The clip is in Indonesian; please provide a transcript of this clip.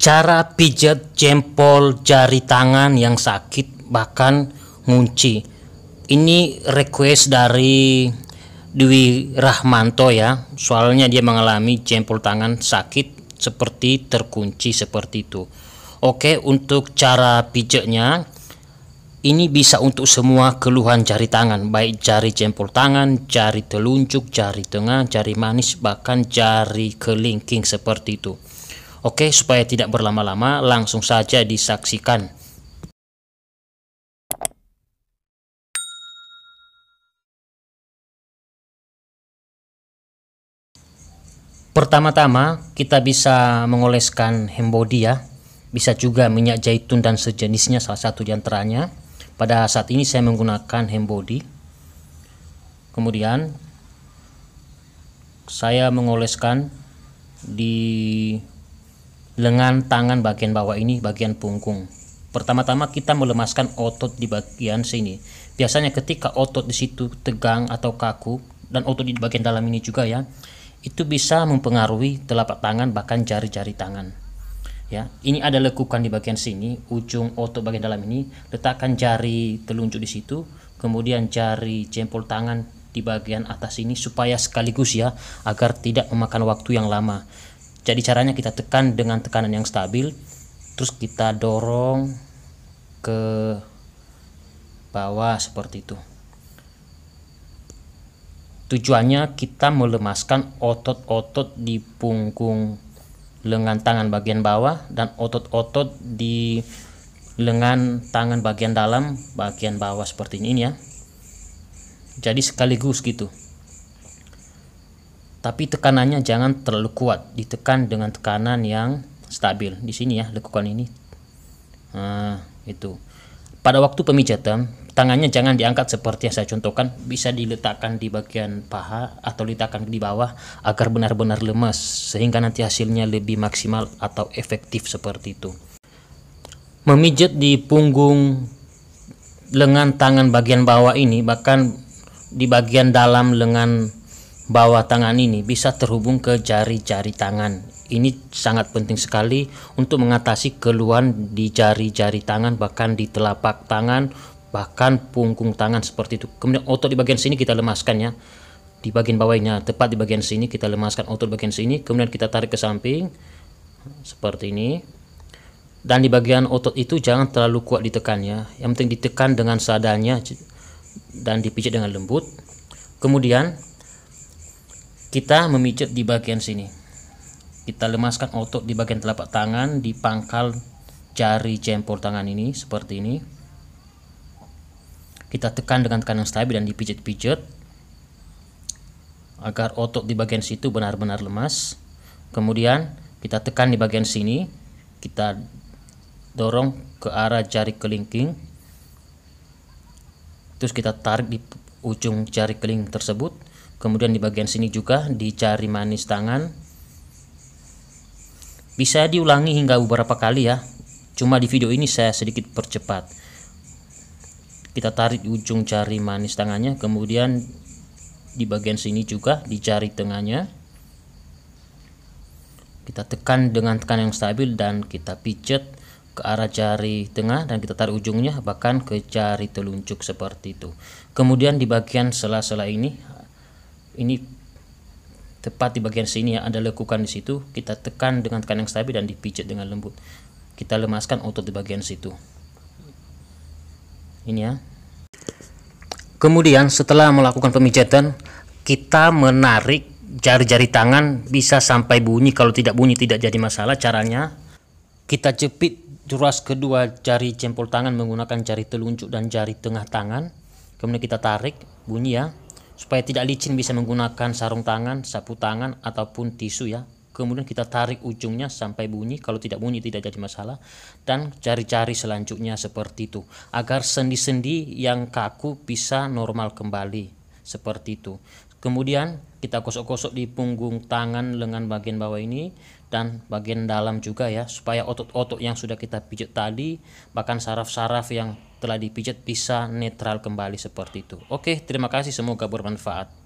Cara pijat jempol jari tangan yang sakit bahkan ngunci. Ini request dari Dwi Rahmanto ya. Soalnya dia mengalami jempol tangan sakit seperti terkunci seperti itu. Oke, untuk cara pijatnya ini bisa untuk semua keluhan jari tangan, baik jari jempol tangan, jari telunjuk, jari tengah, jari manis, bahkan jari kelingking seperti itu. Oke, supaya tidak berlama-lama, langsung saja disaksikan. Pertama-tama kita bisa mengoleskan hand body ya. Bisa juga minyak zaitun dan sejenisnya, salah satu di antaranya. Pada saat ini saya menggunakan hand body. Kemudian saya mengoleskan di lengan tangan bagian bawah ini, bagian punggung. Pertama-tama kita melemaskan otot di bagian sini. Biasanya ketika otot di situ tegang atau kaku, dan otot di bagian dalam ini juga ya, itu bisa mempengaruhi telapak tangan bahkan jari-jari tangan. Ya, ini ada lekukan di bagian sini, ujung otot bagian dalam ini. Letakkan jari telunjuk di situ, kemudian jari jempol tangan di bagian atas ini supaya sekaligus ya, agar tidak memakan waktu yang lama. Jadi caranya kita tekan dengan tekanan yang stabil, terus kita dorong ke bawah seperti itu. Tujuannya kita melemaskan otot-otot di punggung lengan tangan bagian bawah dan otot-otot di lengan tangan bagian dalam bagian bawah seperti ini ya. Jadi sekaligus gitu. Tapi tekanannya jangan terlalu kuat, ditekan dengan tekanan yang stabil. Di sini ya, lekukan ini. Nah, itu. Pada waktu pemijatan, tangannya jangan diangkat seperti yang saya contohkan, bisa diletakkan di bagian paha atau diletakkan di bawah agar benar-benar lemas, sehingga nanti hasilnya lebih maksimal atau efektif seperti itu. Memijat di punggung lengan tangan bagian bawah ini, bahkan di bagian dalam lengan bawah tangan ini bisa terhubung ke jari-jari tangan. Ini sangat penting sekali untuk mengatasi keluhan di jari-jari tangan, bahkan di telapak tangan, bahkan punggung tangan seperti itu. Kemudian otot di bagian sini kita lemaskan ya, di bagian bawahnya, tepat di bagian sini kita lemaskan otot bagian sini, kemudian kita tarik ke samping seperti ini. Dan di bagian otot itu jangan terlalu kuat ditekan ya, yang penting ditekan dengan seadanya dan dipijat dengan lembut. Kemudian kita memijat di bagian sini. Kita lemaskan otot di bagian telapak tangan, di pangkal jari jempol tangan ini seperti ini. Kita tekan dengan tekanan stabil dan dipijat-pijat agar otot di bagian situ benar-benar lemas. Kemudian kita tekan di bagian sini, kita dorong ke arah jari kelingking. Terus kita tarik di ujung jari kelingking tersebut. Kemudian di bagian sini juga di jari manis tangan. Bisa diulangi hingga beberapa kali ya. Cuma di video ini saya sedikit percepat. Kita tarik di ujung jari manis tangannya, kemudian di bagian sini juga di jari tengahnya. Kita tekan dengan tekanan yang stabil dan kita pijat ke arah jari tengah dan kita tarik ujungnya bahkan ke jari telunjuk seperti itu. Kemudian di bagian sela-sela ini tepat di bagian sini ya, ada lekukan di situ, kita tekan dengan tekanan yang stabil dan dipijat dengan lembut. Kita lemaskan otot di bagian situ. Ini ya. Kemudian setelah melakukan pemijatan, kita menarik jari-jari tangan bisa sampai bunyi. Kalau tidak bunyi tidak jadi masalah. Caranya kita jepit ruas kedua jari jempol tangan menggunakan jari telunjuk dan jari tengah tangan. Kemudian kita tarik, bunyi ya. Supaya tidak licin bisa menggunakan sarung tangan, sapu tangan, ataupun tisu ya. Kemudian kita tarik ujungnya sampai bunyi. Kalau tidak bunyi tidak jadi masalah. Dan jari-jari selanjutnya seperti itu, agar sendi-sendi yang kaku bisa normal kembali seperti itu. Kemudian kita gosok-gosok di punggung tangan, lengan bagian bawah ini dan bagian dalam juga ya, supaya otot-otot yang sudah kita pijat tadi, bahkan saraf-saraf yang telah dipijat bisa netral kembali seperti itu. Oke, terima kasih, semoga bermanfaat.